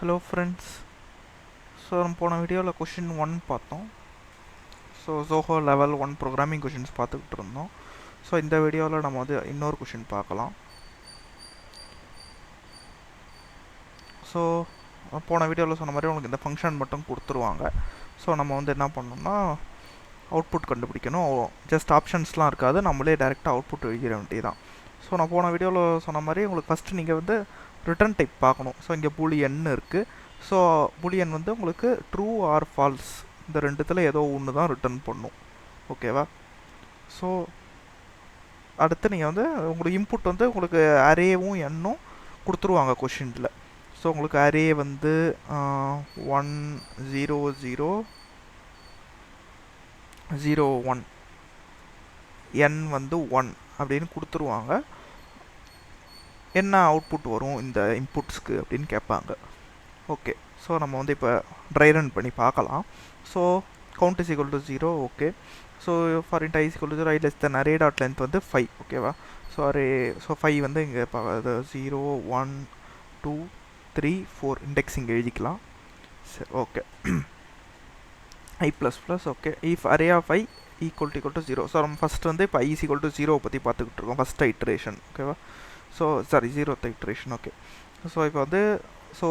Hello friends. So நம்ம போன வீடியோவில் கொஷின் 1 பார்த்தோம். So Zoho level 1 programming questions பார்த்துக்கிட்டு இருந்தோம். ஸோ இந்த வீடியோவில் நம்ம வந்து இன்னொரு கொஷின் பார்க்கலாம். ஸோ போன வீடியோவில் சொன்ன மாதிரி உங்களுக்கு இந்த ஃபங்க்ஷன் மட்டும் கொடுத்துருவாங்க. ஸோ நம்ம வந்து என்ன பண்ணோம்னா அவுட்புட் கண்டுபிடிக்கணும். ஜஸ்ட் ஆப்ஷன்ஸ்லாம் இருக்காது, நம்மளே டேரெக்டாக அவுட்புட் எழுதிட வேண்டியதான். ஸோ நான் போன வீடியோவில் சொன்ன மாதிரி உங்களுக்கு ஃபஸ்ட்டு நீங்கள் வந்து ரிட்டர்ன் டைப் பார்க்கணும். ஸோ இங்கே பூலியன் இருக்குது. ஸோ பூலியன் வந்து உங்களுக்கு ட்ரூ ஆர் ஃபால்ஸ் இந்த ரெண்டுத்தில் ஏதோ ஒன்று தான் ரிட்டர்ன் பண்ணும். ஓகேவா? ஸோ அடுத்து நீங்கள் வந்து உங்களுக்கு இன்புட் வந்து உங்களுக்கு அரேவும் எண்ணும் கொடுத்துருவாங்க கொஷினில். ஸோ உங்களுக்கு அரே வந்து 1 0 0 0 1 என் வந்து 1 அப்படின்னு கொடுத்துருவாங்க. என்ன அவுட்புட் வரும் இந்த இன்புட்ஸ்க்கு அப்படின்னு கேட்பாங்க. ஓகே, ஸோ நம்ம வந்து இப்போ ட்ரை ரன் பண்ணி பார்க்கலாம். So count is equal to 0. Okay, so for int I is equal to 0 I less than array dot length வந்து 5. ஓகேவா? ஸோ ஸோ 5 வந்து இங்கே 0 1 2 3 4 இண்டெக்ஸ் இங்கே எழுதிக்கலாம். சரி, okay. I plus plus. Okay, if array of I equal to 0. So நம்ம first வந்து இப்போ ஐ இஸ் ஈக்குவல் டு 0 பற்றி பார்த்துக்கிட்டு இருக்கோம், ஃபஸ்ட் ஐட்ரேஷன். ஓகேவா? So sorry, 0th iteration. Okay, so இப்போ வந்து ஸோ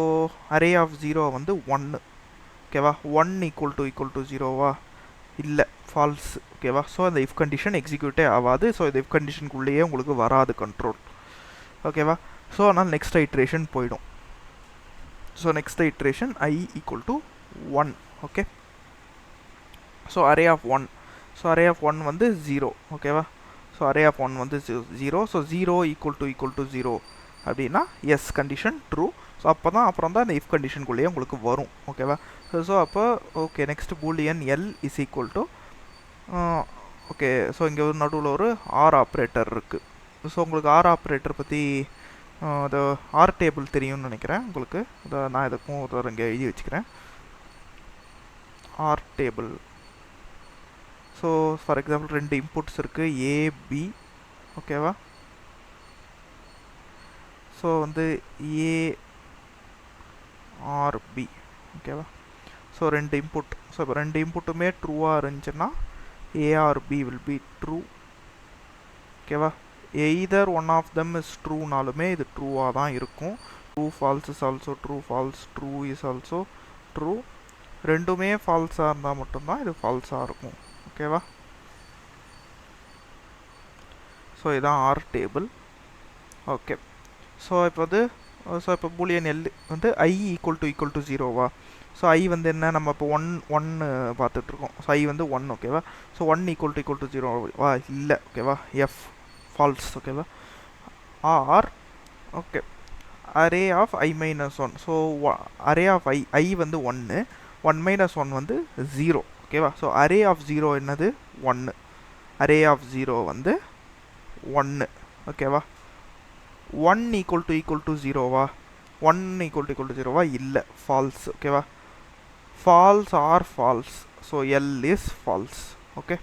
அரே ஆஃப் 0 வந்து 1. ஓகேவா? 1 ஈக்குவல் டு 0வா? இல்லை, ஃபால்ஸ். ஓகேவா? ஸோ அந்த இஃப் கண்டிஷன் எக்ஸிக்யூட்டே ஆகாது. ஸோ இந்த இஃப் கண்டிஷனுக்குள்ளேயே உங்களுக்கு வராது கண்ட்ரோல். ஓகேவா? ஸோ அதனால் நெக்ஸ்ட் ஐட்ரேஷன் போயிடும். So next iteration I equal to 1. Okay, so array of 1. So array of 1 வந்து 0. ஓகேவா? ஸோ அரே ஆஃப் 1 வந்து 0. ஸோ 0 ஈக்குவல் டு 0 அப்படின்னா எஸ் கண்டிஷன் ட்ரூ. ஸோ அப்போ தான் அப்புறம் தான் இந்த இஃப் கண்டிஷனுக்குள்ளேயே உங்களுக்கு வரும். ஓகேவா? ஸோ அப்போ okay, next Boolean L is equal to okay. So இங்கே ஒரு நடுவில் ஒரு ஆர் ஆப்ரேட்டர் இருக்குது. ஸோ உங்களுக்கு ஆர் ஆப்ரேட்டர் பற்றி அது ஆர் டேபிள் தெரியும்னு நினைக்கிறேன் உங்களுக்கு. அதை நான் இதுக்கும் ஒரு இங்கே எழுதி வச்சுக்கிறேன், or table. So for example 2 inputs இருக்குது, ஏபி. ஓகேவா? ஸோ வந்து ஏஆர்பி. ஓகேவா? So 2 input. ஸோ இப்போ 2 இன்புட்டுமே ட்ரூவாக இருந்துச்சுன்னா ஏஆர்பி வில் பி ட்ரூ. ஓகேவா? Either one of them is ட்ரூனாலுமே இது ட்ரூவாக தான் இருக்கும். True false is also true, false true is also true. ரெண்டுமே ஃபால்ஸாக இருந்தால் மட்டும்தான் இது ஃபால்ஸாக இருக்கும். ஓகேவா? ஸோ இதுதான் ஆர் டேபிள். ஓகே, ஸோ இப்போ வந்து பூலியன் எல் வந்து ஐ ஈக்குவல் டு 0வா? ஸோ ஐ வந்து என்ன, நம்ம இப்போ 1 பார்த்துட்ருக்கோம். ஸோ ஐ வந்து 1. ஓகேவா? ஸோ 1 ஈக்குவல் டு 0வா? இல்லை. ஓகேவா? F false. ஓகேவா? R okay, array of I minus 1. So array of I வந்து 1, 1 மைனஸ் 1 வந்து 0. ஓகேவா? ஸோ அரே ஆஃப் 0 என்னது? 1. அரே ஆஃப் 0 வந்து 1. ஓகேவா? 1 ஈக்குவல் டு 0வா? 1 ஈக்குவல் டு 0வா? இல்லை, ஃபால்ஸ். ஓகேவா? False or false. So L is false. Okay,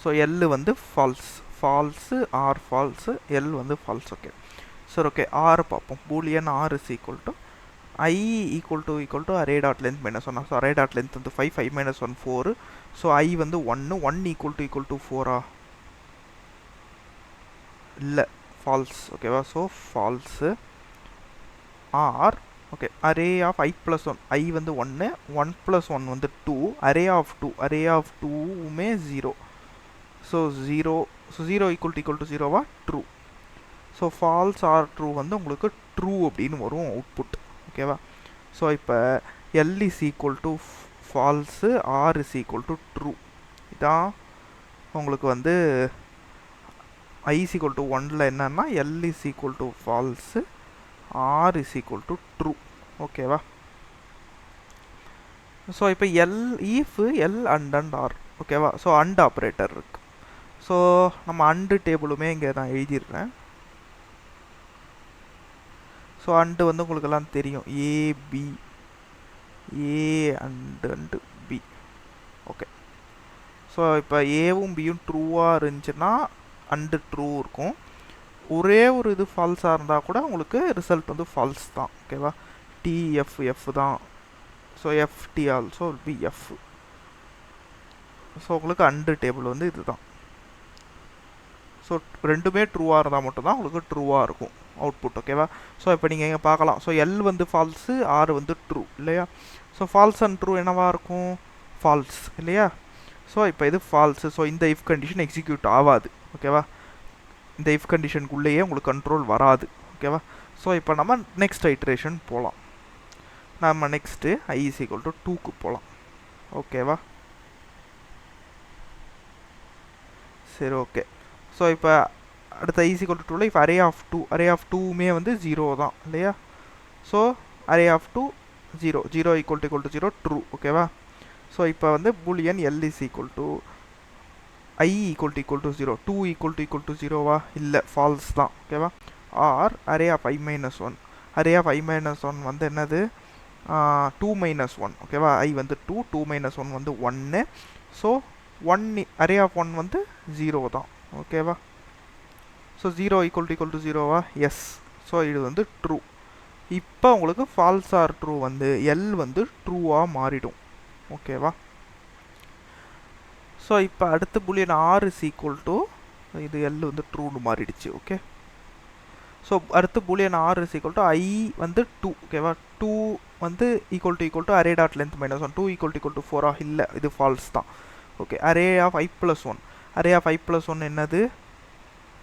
so L வந்து false. False or false, L வந்து ஃபால்ஸ். ஓகே, சரி. ஓகே, ஆர் பார்ப்போம். Boolean R is equal to I equal to array dot length minus 1. So array dot length வந்து 5, 5 minus 1 4. So I வந்து 1 equal to 4ஆ? இல்லை, false. ஓகேவா? So false. R okay, array of I plus 1. I வந்து 1, 1 plus 1 வந்து 2. Array of 2வுமே 0. So 0. So 0 equal to 0வா? True. So false or true வந்து உங்களுக்கு ட்ரூ அப்படின்னு வரும் அவுட்புட். ஓகேவா? ஸோ இப்போ L is equal to false, R is equal to true. இதான் உங்களுக்கு வந்து ஐ இஸ் ஈக்குவல் டு 1ல் என்னன்னா L is equal to false, R is equal to true. ஓகேவா? ஸோ இப்போ ஈஃப் எல் அண்ட் ஆர். ஓகேவா? ஸோ அண்ட் ஆப்ரேட்டர் இருக்குது. So நம்ம அண்டு டேபிளுமே இங்கே நான் எழுதிடுறேன். ஸோ அண்டு வந்து உங்களுக்கெல்லாம் தெரியும், A B, A and B. Okay, so இப்போ ஏவும் பியும் ட்ரூவாக இருந்துச்சுன்னா அண்டு ட்ரூ இருக்கும். ஒரே ஒரு இது ஃபால்ஸாக இருந்தால் கூட உங்களுக்கு ரிசல்ட் வந்து ஃபால்ஸ் தான். ஓகேவா, டிஎஃப் தான். So F T also will be F. So உங்களுக்கு அண்டு டேபிள் வந்து இதுதான். ஸோ ரெண்டுமே ட்ரூவாக இருந்தால் மட்டும்தான் உங்களுக்கு ட்ரூவாக இருக்கும் அவுட்புட். ஓகேவா, ஸோ இப்போ நீங்கள் இங்கே பார்க்கலாம். ஸோ எல் வந்து ஃபால்ஸு, ஆர் வந்து ட்ரூ இல்லையா. ஸோ ஃபால்ஸ் அண்ட் ட்ரூ என்னவாக இருக்கும்? ஃபால்ஸ் இல்லையா. ஸோ இப்போ இது ஃபால்ஸு. ஸோ இந்த இஃப் கண்டிஷன் எக்ஸிக்யூட் ஆகாது. ஓகேவா, இந்த இஃப் கண்டிஷனுக்குள்ளேயே உங்களுக்கு கண்ட்ரோல் வராது. ஓகேவா, ஸோ இப்போ நம்ம நெக்ஸ்ட் ஐட்ரேஷன் போகலாம். நம்ம நெக்ஸ்ட்டு i = 2க்கு போகலாம். ஓகேவா, சரி ஓகே. ஸோ இப்போ அடுத்த i = 2ல் இப்போ அரே ஆஃப் டூவுமே வந்து 0 தான் இல்லையா. So array of 2 0 0 = 0 true. ஓகேவா, ஸோ இப்போ வந்து பூலியன் l i = 0 2 = 0வா இல்லை, ஃபால்ஸ் தான். ஓகேவா, or array of i-1. Array of i-1 வந்து என்னது? 2 - 1. ஓகேவா, i வந்து 2, 2 - 1 வந்து 1. ஸோ 1 அரே ஆஃப் 1 வந்து 0 தான். ஓகேவா, ஸோ 0 = 0வா? எஸ். ஸோ இது வந்து ட்ரூ. இப்போ உங்களுக்கு ஃபால்ஸ் ஆர் ட்ரூ வந்து எல் வந்து ட்ரூவாக மாறிடும். ஓகேவா, ஸோ இப்போ அடுத்த பூலியன் ஆர் = இது எல் வந்து ட்ரூன்னு மாறிடுச்சு. ஓகே, ஸோ அடுத்த பூலியன் ஆர் = i வந்து 2. ஓகேவா, 2 வந்து = அரே டாட் லென்த் -1. 2 = 4 இல்லை, இது ஃபால்ஸ் தான். Okay, array of i+1. Array of i+1 என்னது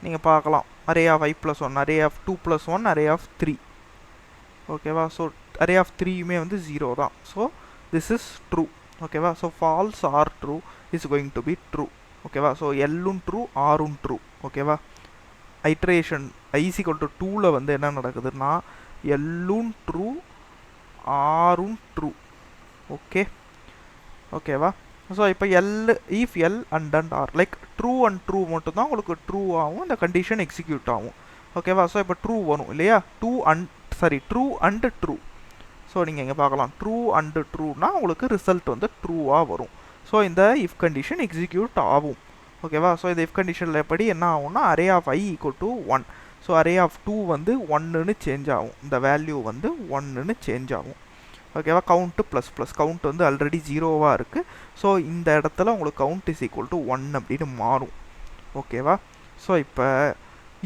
நீங்கள் பார்க்கலாம். Array of i+1, array of 2+1, array of 3. ஓகேவா, ஸோ அரே ஆஃப் 3யுமே வந்து 0 தான். So this is true. ஓகேவா, so false or true is going to be true. ஓகேவா, ஸோ எல்லும் ட்ரூ, ஆரும் ட்ரூ. ஓகேவா, ஐட்ரேஷன் i = 2ல் வந்து என்ன நடக்குதுன்னா எல்லும் ட்ரூ, ஆரும் ட்ரூ. ஓகேவா, ஸோ இப்போ if L and R like true and true மட்டும்தான் உங்களுக்கு ட்ரூ ஆகும், இந்த கண்டிஷன் எக்ஸிக்யூட் ஆகும். ஓகேவா, ஸோ இப்போ ட்ரூ வரும் இல்லையா, ட்ரூ அண்ட் ட்ரூ. ஸோ நீங்கள் இங்கே பார்க்கலாம், ட்ரூ அண்டு ட்ரூனா உங்களுக்கு ரிசல்ட் வந்து ட்ரூவாக வரும். ஸோ இந்த இஃப் கண்டிஷன் எக்ஸிக்யூட் ஆகும். ஓகேவா, ஸோ இந்த இஃப் கண்டிஷனில் எப்படி என்ன ஆகும்னா array of i = 1. So array of 2 வந்து 1ன்னு சேஞ்ச் ஆகும், இந்த வேல்யூ வந்து 1ன்னு சேஞ்ச் ஆகும். ஓகேவா, கவுண்ட்டு ப்ளஸ் கவுண்ட் வந்து ஆல்ரெடி 0வாக இருக்குது. ஸோ இந்த இடத்துல உங்களுக்கு கவுண்ட் = 1 அப்படின்னு மாறும். ஓகேவா, ஸோ இப்போ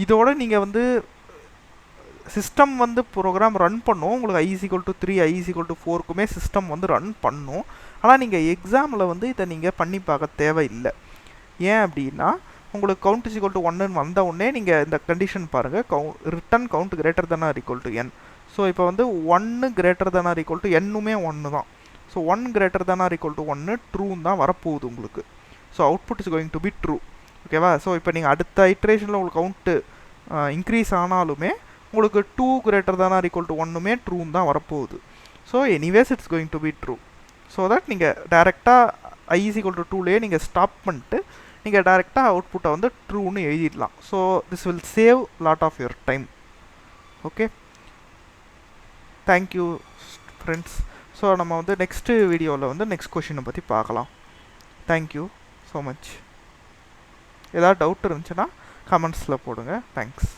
இதோட நீங்கள் வந்து சிஸ்டம் வந்து ப்ரோக்ராம் ரன் பண்ணும். உங்களுக்கு i = 3, i = 4க்குமே சிஸ்டம் வந்து ரன் பண்ணும். ஆனால் நீங்கள் எக்ஸாமில் வந்து இதை நீங்கள் பண்ணி பார்க்க தேவையில்லை. ஏன் அப்படின்னா உங்களுக்கு கவுண்ட் = 1ன்னு வந்த உடனே நீங்கள் இந்த கண்டிஷன் பாருங்கள், ரிட்டன் கவுண்ட் > n. ஸோ இப்போ வந்து 1 > n-மே 1 தான். ஸோ 1 > 1 ட்ரூன்னு தான் வரப்போகுது உங்களுக்கு. So output is going to be true. ஓகேவா, ஸோ இப்போ நீங்கள் அடுத்த ஐட்ரேஷனில் உங்களுக்கு கவுண்ட்டு இன்க்ரீஸ் ஆனாலுமே உங்களுக்கு 2 > 1-மே ட்ரூன்னு தான் வரப்போகுது. So anyways it's going to be true. So that நீங்கள் டேரெக்டாக i = 2லேயே நீங்கள் ஸ்டாப் பண்ணிட்டு நீங்கள் டேரெக்டாக அவுட்புட்டை வந்து ட்ரூன்னு எழுதிடலாம். So this will save lot of your time. Okay, thank you friends. So நம்ம வந்து நெக்ஸ்ட்டு வீடியோவில் வந்து நெக்ஸ்ட் கொஷினை பற்றி பார்க்கலாம். Thank you so much. ஏதாவது டவுட் இருந்துச்சுன்னா கமெண்ட்ஸில் போடுங்க. தேங்க்ஸ்.